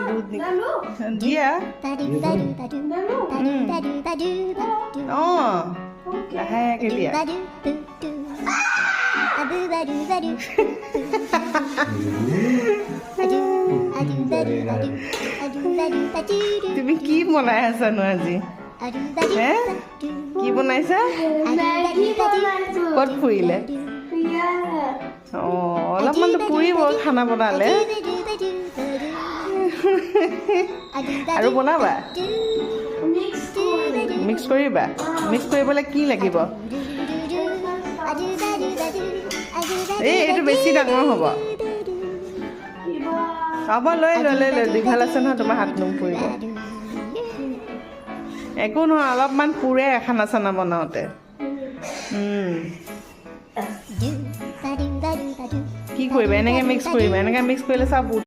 দুধ দিয়া অঁ লাহেকৈ দিয়া তুমি কি বনাই আছানো আজি হে কি বনাইছা ক'ত ফুৰিলে অঁ অলপমানতো ফুৰিব খানা বনালে আৰু বনাবা মিক্স কৰিবা মিক্স কৰিবলৈ কি লাগিব এইটো বেছি ডাঙৰ হ'ব হ'ব লৈ দীঘল আছে নহয় তোমাৰ হাত নোম ফুৰিব একো নহয় অলপমান পুৰে খানা চানা বনাওঁতে কি কৰিবা এনেকৈ মিক্স কৰিবা এনেকৈ মিক্স কৰিলে চব